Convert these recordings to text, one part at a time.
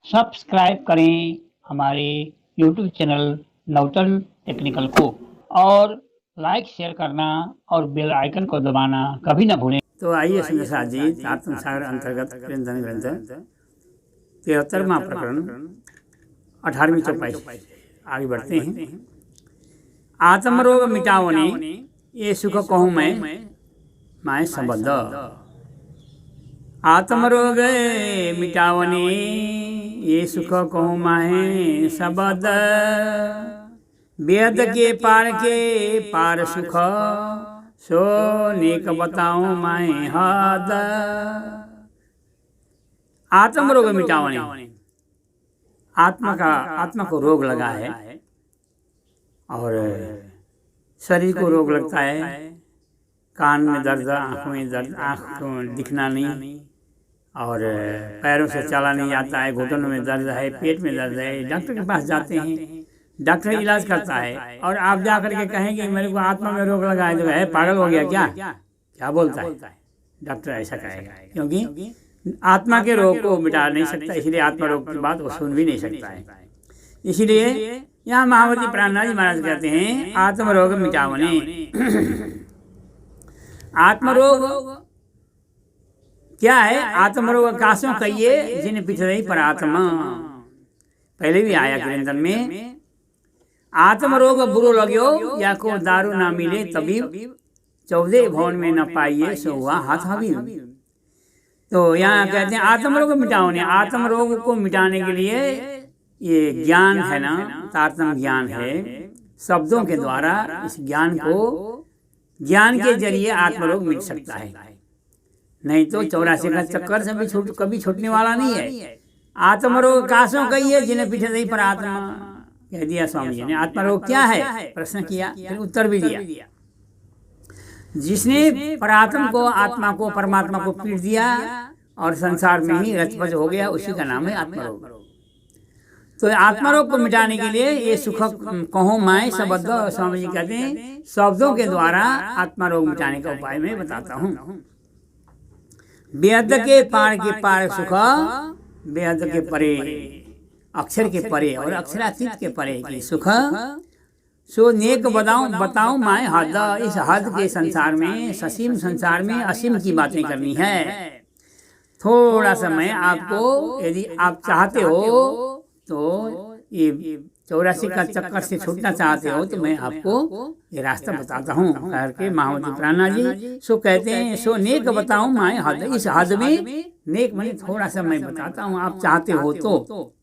Subscribe करें हमारे YouTube channel नवतन technical को और लाइक शेयर करना और बेल आइकन को दबाना कभी ना भूलें। तो आइए सुंदर जी आत्म सागर अंतर्गत क्रंदन ग्रंथ 73वां प्रकरण 18वीं चौपाई आगे बढ़ते हैं। आत्मरोग मिटावने ये सुख कहूँ मैं संबद्ध। आत्मरोग मिटावने ये सुख कहूँ मैं संबद्ध। वेद के पार सुख सो नेक बताऊं मैं हद। आत्मरोग मिटावने, आत्मा को रोग लगा है और शरीर को रोग लगता है। कान में दर्द, आँखों में दर्द, आँख में दिखना नहीं और पैरों से चला नहीं जाता है, घुटनों में दर्द है, पेट में दर्द है। डॉक्टर के पास जाते हैं, डॉक्टर इलाज करता है और आप जा करके कहेंगे मेरे को आत्मा में रोग लगा है, तो है पागल हो गया क्या बोलता है? डॉक्टर ऐसा कहेगा क्योंकि आत्मा के रोग को मिटा नहीं सकता, इसलिए आत्मा रोग की बात वो सुन भी नहीं सकता है। इसलिए यहाँ महावती प्राणनाथ जी महाराज कहते हैं आत्मरोग मिटावने। आत्मरोग क्या है? आत्मरोग कासों कहिए जिन पिछड़ई पर आत्मा। पहले भी आया ग्रंथन में। आत्मरोग बुरो लग्यो या को दारू ना मिले तबीब, 14 भवन में न पाइए सो हुआ हाथ हबीब। तो यहाँ कहते हैं आत्मरोग मिटाओने। आत्मरोग को मिटाने के लिए ये ज्ञान है ना, तारतम्य ज्ञान है, शब्दों के द्वारा इस ज्ञान के जरिए आत्मरोग मिट सकता है। नहीं तो 84 का चक्कर से भी कभी छूटने वाला नहीं है। आत्मरोग कासों कहिए जिन्हें पिछड़ई पर आत्मा, कह दिया स्वामी जी ने। आत्मरोग क्या है प्रश्न किया, फिर उत्तर भी दिया। जिसने परात्म को, आत्मा को, परमात्मा को पीट दिया और संसार में ही रचपच हो गया, उसी का नाम है आत्मरोग। तो आत्मरोग को मिटाने के लिए ये सुख कहूँ मैं संबद्ध, स्वामी जी कहते हैं शब्दों के द्वारा आत्मरोग मिटाने का उपाय मैं बताता हूँ। वेद के पार सुख, वेद के परे, अक्षर के परे और अक्षरातीत के परे की सुख सो नेक बताऊं मैं हद। इस हद के संसार में, ससीम संसार में असीम की बातें करनी है। थोड़ा समय आपको, यदि आप चाहते हो तो ये 84 का चक्कर से छूटना चाहते हो तो मैं आपको ये रास्ता बताता हूँ करके महावती प्राणनाथ जी सो कहते हैं सो नेक बताऊं मैं हद। इस हद में नेक मैं थोड़ा सा मैं बताता हूँ, आप चाहते हो तो,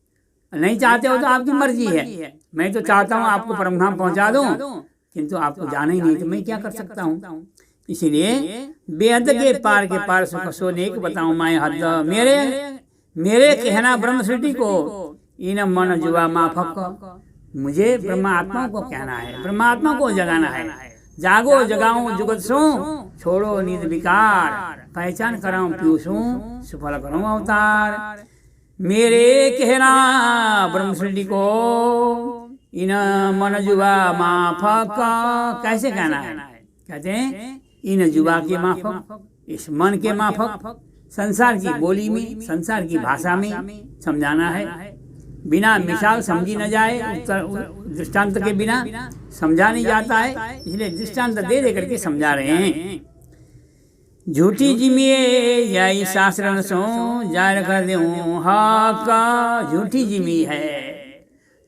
नहीं चाहते हो तो आपकी मर्जी है। मैं तो चाहता हूँ आपको परमधाम पहुँचा दूँ, किंतु आपको जाना ही नहीं तो मैं क्या कर सकता हूँ। इसीलिए वेद के पार सुख सो नेक बताऊं मैं हद। मेरे कहना ब्रह्म सृष्टि को इन मन जुआ माफक। मुझे ब्रह्मात्मा को कहना है, ब्रह्मात्मा को जगाना है। जागो जगाऊं जुगत सो, छोड़ो नींद विकार, पहचान कराऊं पीयूषों, सुफल करूं अवतार। मेरे कहना ब्रह्म सृष्टि को इन मन जुआ माफक। कैसे कहना है? कहते हैं इन जुआ के माफक, इस मन के माफक, संसार की बोली में, संसार की भाषा में समझाना है। बिना मिसाल समझी न जाए, दृष्टांत के बिना समझा नहीं जाता है, इसलिए दृष्टांत दे करके समझा रहे हैं। झूठी जिमिए जाई शास्त्र सो जाहिर कर दूं हक। झूठी जिमी है,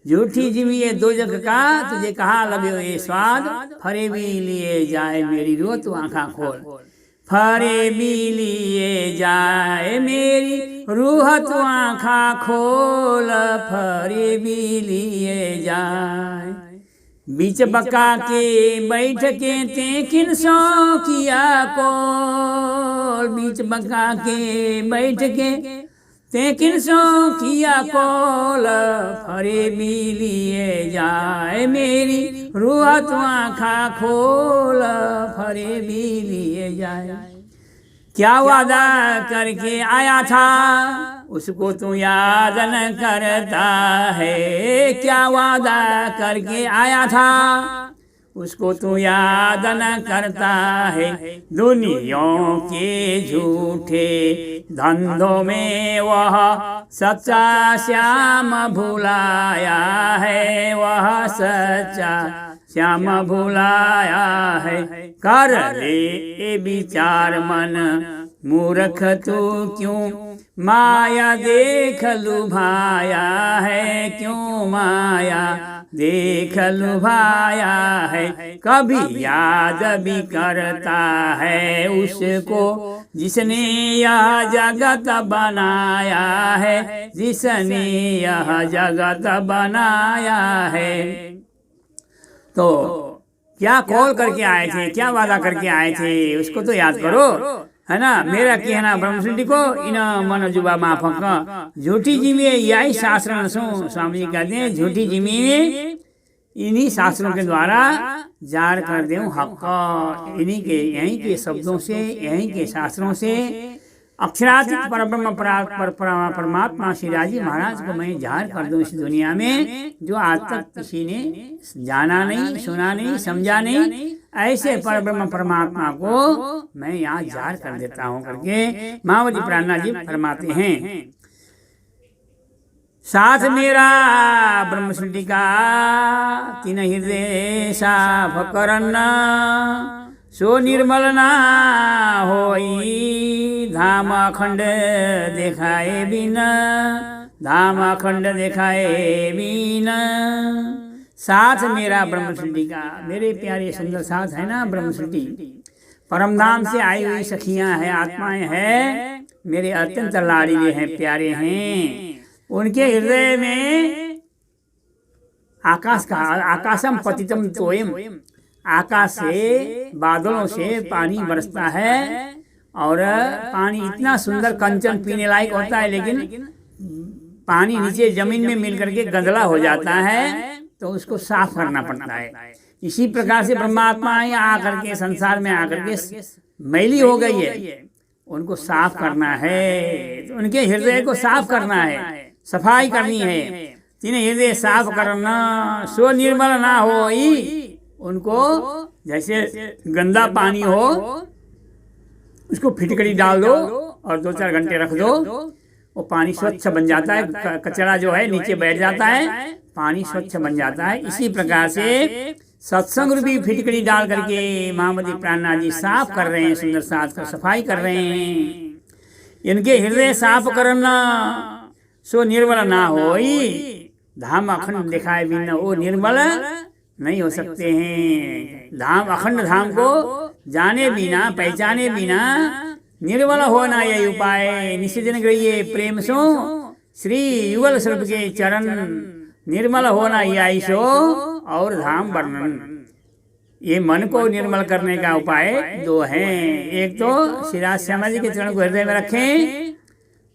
झूठी जिमी है दो जग का, तुझे कहा लगे ये स्वाद, फरे भी लिए जाए मेरी रो तू आँखा खोल। फरे भी लिए जाए मेरी रूह तू आँखा खोल, फरे भी लिए जाए। बीच बका के बैठ के ते किन सो किया कोल। बीच बका के बैठ के ते किन सो किया कोल, फरे भी लिए जाए मेरी रूह तू आँखा खोल, फरे भी लिए जाए। क्या वादा करके आया था उसको तू याद न करता है। क्या वादा करके आया था उसको तू याद न करता है। दुनियाओं के झूठे धंधों में वह सच्चा श्याम भुलाया है, वह सच्चा श्याम भुलाया है। कर ले विचार मन मूर्ख तू क्यों माया देख लुभाया है, क्यों माया देख लुभाया है। कभी याद भी करता है उसको जिसने यह जगत बनाया है, जिसने यह जगत बनाया है। तो क्या कॉल करके आए थे, क्या वादा करके आए थे, उसको तो याद करो, है ना। मेरा कहना ब्रह्मसुंडी को इन मन जुबा माफक झूठी जिमी यही शास्त्र नसो। स्वामी जी कहते हैं झूठी जिमी में इन्हीं शास्त्रों के द्वारा जार कर दे हक। इन्हीं के यहीं के शब्दों से, यहीं के शास्त्रों से अक्षरातीत परब्रह्म परमात्मा श्री राजी महाराज को मैं जार कर दूं इस दुनिया में, जो आज तक किसी ने जाना नहीं, सुना नहीं, समझा नहीं। ऐसे परब्रह्म परमात्मा को मैं यहाँ जार कर देता हूँ करके महावती प्राणनाथ जी फरमाते हैं। साथ मेरा ब्रह्मसुंडी का तीन हृदय साफ करना, सो निर्मल ना होई धाम अखंड देखाए बिना, धाम अखंड देखाए बिना। साथ मेरा ब्रह्मसुंडी का, मेरे प्यारे सुंदर साथ है ना ब्रह्मसुंडी, परमधाम से आई हुई सखियां हैं, आत्माएं हैं, मेरे अत्यंत लाडीले हैं, प्यारे हैं। उनके हृदय में आकाश का, आकाशम पतितम तोयम, आकाश से बादलों से पानी बरसता है और पानी इतना सुंदर कंचन पीने लायक होता है, लेकिन पानी नीचे जमीन में मिल करके गंदला हो जाता है, तो उसको साफ करना पड़ता है। इसी प्रकार से परमात्माएं आकर के संसार में आकर के मैली हो गई है, उनको साफ करना है। तो उनके हृदय को साफ करना है, सफाई करनी है। तीन हृदय साफ करना, सो निर्मल ना हो। उनको जैसे गंदा पानी हो उसको फिटकड़ी डाल दो और 2-4 घंटे रख दो, वो पानी स्वच्छ बन जाता है, कचरा जो है नीचे बैठ जाता है, पानी स्वच्छ बन जाता है। इसी प्रकार से सत्संग रूपी फिटकड़ी डाल करके महामती प्राणनाथ जी साफ कर रहे हैं, सुंदर साथ को सफाई कर रहे हैं। इनके हृदय साफ करना, सो निर्मल ना होई धाम अखंड दिखाए बिना, वो निर्मल नहीं हो सकते हैं। धाम अखंड धाम को जाने बिना, पहचाने बिना निर्मल होना यही उपाय। निश्चित करिए प्रेम सो श्री युगल स्वरूप के चरण, निर्मल होना यही सो और धाम वर्णन। ये मन को निर्मल करने का उपाय 2 हैं। एक तो श्री राज श्यामा जी के चरण को हृदय में रखें,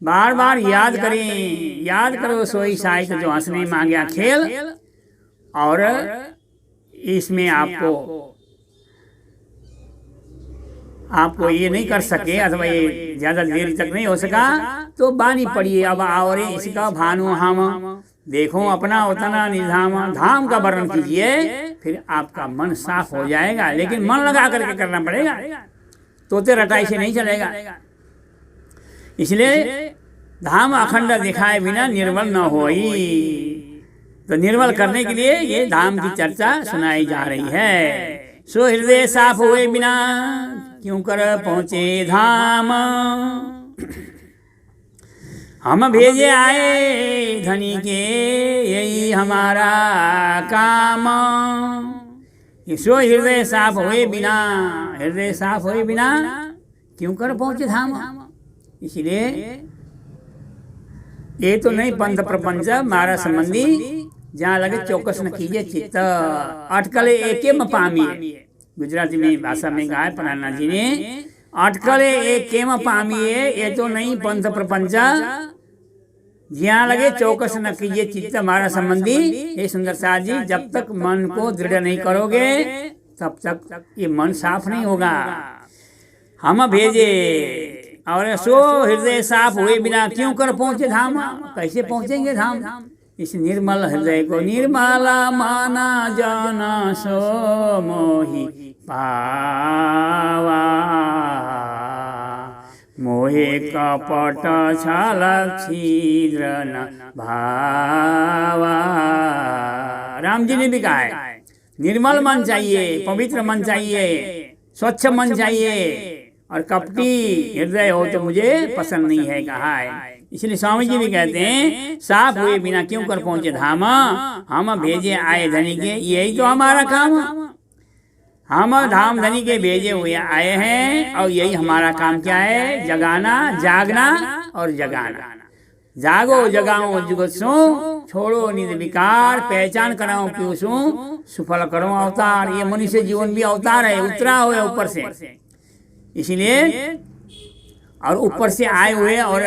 बार बार याद करें, याद करो सोई साई जो हंसने मांगे खेल। और इसमें आपको ये नहीं कर सके अथवा ये ज्यादा देर तक नहीं हो सका तो बानी पड़िए। अब और इसका भानु हम देखो अपना उतना निधाम, धाम का वर्णन कीजिए, फिर आपका मन साफ हो जाएगा। लेकिन मन लगा करके करना पड़ेगा, तोते रटाई से नहीं चलेगा। इसलिए धाम अखंड दिखाए बिना निर्मल न होई। तो निर्मल करने के लिए ये धाम की चर्चा सुनाई जा रही है। सो हृदय साफ हुए बिना क्यों कर पहुँचे धाम, हम भेजे आए धनी के यही हमारा काम। सो हृदय साफ हुए बिना, हृदय साफ हुए बिना क्यों कर पहुँचे धाम। इसलिए ये तो नहीं पंथ प्रपंच मारा संबंधी, जहाँ लगे चौकस न कीजिए चित्त, अटकले एके में पामिए। गुजराती में भाषा में कहा है प्राणनाथ जी ने, अटकले एके में पामिए। ये तो नहीं पंथ प्रपंच, जहाँ लगे चौकस न कीजिए चित्त मारा संबंधी। ये सुंदर साथ जी, जब तक मन को दृढ़ नहीं करोगे तब तक ये मन साफ नहीं होगा। हम भेजे और सो हृदय साफ हुए बिना क्यों कर पहुँचे धाम। कैसे पहुँचेंगे धाम, इस निर्मल हृदय को निर्मला माना जाना सो मोहि पावा, मोहे कपट छल छिद्र न भावा। राम जी ने भी कहा है निर्मल मन चाहिए, पवित्र मन चाहिए, स्वच्छ मन चाहिए, और कपटी हृदय हो तो मुझे पसंद नहीं है कहा है। इसलिए स्वामी जी भी कहते हैं साफ हुए बिना क्यों कर पहुंचे धाम, हम भेजे आए धनी के यही तो हमारा काम। हम धाम धनी के भेजे हुए आए हैं और यही हमारा काम क्या है, जगाना, जागना और जगाना। जागो जगाओ जुगत सो, छोड़ो निज विकार, पहचान कराओ पीयूषों, सुफल करो अवतार। ये मनुष्य जीवन भी अवतार है, उतरा हुआ है ऊपर से, इसलिए और ऊपर से आए हुए और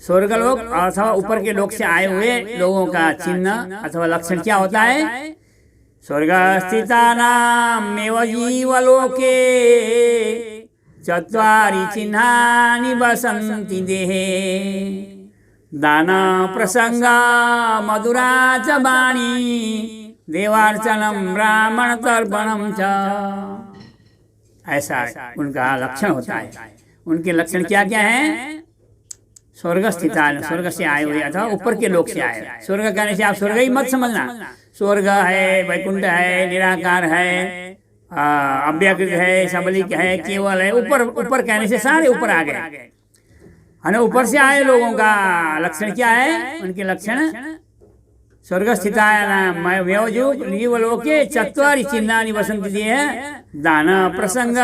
स्वर्गलोक अथवा ऊपर के लोक से आए हुए लोगों का चिन्ह अथवा लक्षण क्या होता है, स्वर्गस्थितानामेव जीवलोके चत्वारि चिह्नानि वसन्ति देहे, दान प्रसंग मधुरा च वाणी, देवार्चनम ब्राह्मण तर्पणम च। ऐसा उनका लक्षण होता है। उनके लक्षण क्या क्या हैं, स्वर्ग स्थित, स्वर्ग से आए हुए अथवा ऊपर के लोक से आए। स्वर्ग कहने से आप स्वर्ग ही मत समझना, स्वर्ग है, वैकुंठ है, निराकार है, अव्यकृत है, सबलिक है, केवल है, ऊपर ऊपर कहने से सारे ऊपर आ गए है ना। ऊपर से आए लोगों का लक्षण क्या है, उनके लक्षण स्वर्ग स्थितानामेवजीवलोके चत्वारि चिह्नानि वसन्ति देहे, दान प्रसंग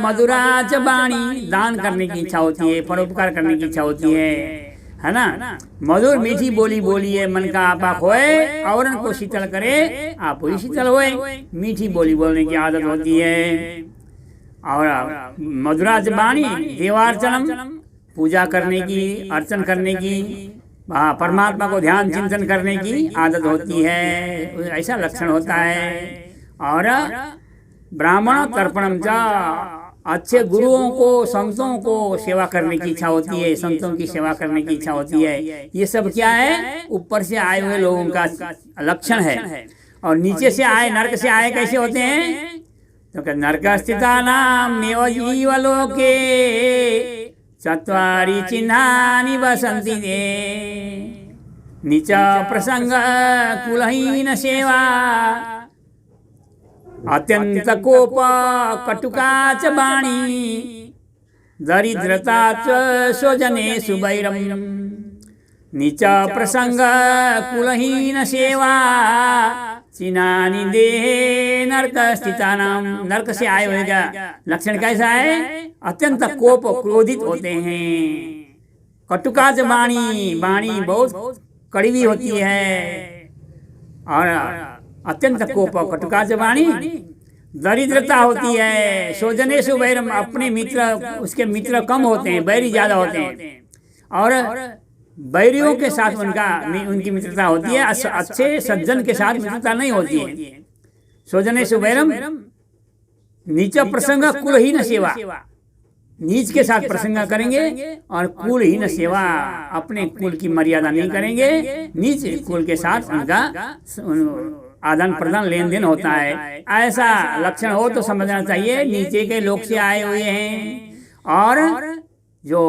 मधुरा च वाणी, दान करने की इच्छा होती है, परोपकार करने की इच्छा होती है ना। मधुर मीठी बोली बोलिए, मन का आपा खोए, औरन को शीतल करे आप ही शीतल होए। मीठी बोली बोलने की आदत होती है। और मधुरा च वाणी, देवार्चनम, पूजा करने की, अर्चन करने की, परमात्मा को ध्यान चिंतन करने की आदत होती है, ऐसा लक्षण होता है। और ब्राह्मण तर्पणम चा, अच्छे गुरुओं को, संतों को सेवा करने की इच्छा होती है, संतों की सेवा करने की इच्छा होती है। ये सब क्या है, ऊपर से आए हुए लोगों का लक्षण है। और नीचे से आए, नरक से आए कैसे होते हैं, तो नरक स्थितानामेव जीवलोके चत्वारि चिह्नानि वसन्ति देहे, नीच प्रसंग कुलहीन सेवा, अत्यंत कोप कटुका च वाणी, दरिद्रता च स्वजनेषु वैरम, नीच प्रसंग कुलहीन सेवा, चिह्नानि देहे नरक स्थितानाम। नरक से आए हुए का लक्षण कैसा है, अत्यंत कोप, क्रोधित होते हैं। कटुका च वाणी, वाणी बहुत कड़वी होती है। और अत्यंत कोप कटुका च वाणी, दरिद्रता होती है। स्वजनेषु वैरम, अपने मित्र, उसके मित्र कम होते हैं, बैरी ज्यादा होते हैं। और बैरियों के साथ उनकी मित्रता होती है, अच्छे सज्जन के साथ मित्रता नहीं होती है। स्वजनेषु वैरम, नीच प्रसंग कुलहीन सेवा, नीच के साथ प्रसंग करेंगे, और कुलहीन सेवा, अपने कुल की मर्यादा नहीं करेंगे, नीच कुल के साथ उनका आदान प्रदान लेन देन होता है। ऐसा लक्षण हो तो समझना चाहिए नीचे के लोग से आए हुए हैं। और जो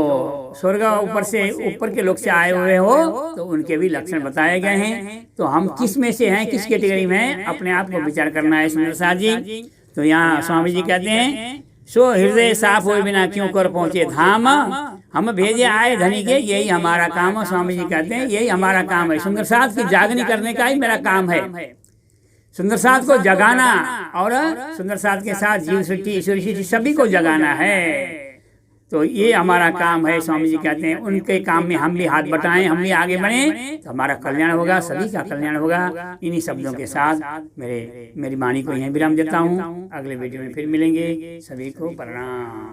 स्वर्ग ऊपर के लोग से आए हुए हो तो उनके भी लक्षण बताए गए हैं। तो हम किस में से हैं, किस कैटेगरी में हैं, अपने आप को विचार करना है सुंदर साथ जी। तो यहाँ स्वामी जी कहते हैं सो हृदय साफ हुए बिना क्यों कर पहुंचे धाम, हम भेजे आए धनी के यही हमारा काम है। स्वामी जी कहते हैं यही हमारा काम है, सुंदर साथ की जागनी करने का ही मेरा काम है। सुंदर साथ को जगाना और सुंदर साथ के साथ जीव सृष्टि, ईश्वर सृष्टि सभी को जगाना है। तो ये हमारा काम है। स्वामी जी कहते हैं उनके काम में हम भी हाथ बटाएं, हम भी आगे बढ़ें तो हमारा कल्याण होगा, सभी का कल्याण होगा। इन्हीं शब्दों के साथ मेरी वाणी को यहीं विराम देता हूँ। अगले वीडियो में फिर मिलेंगे। सभी को प्रणाम।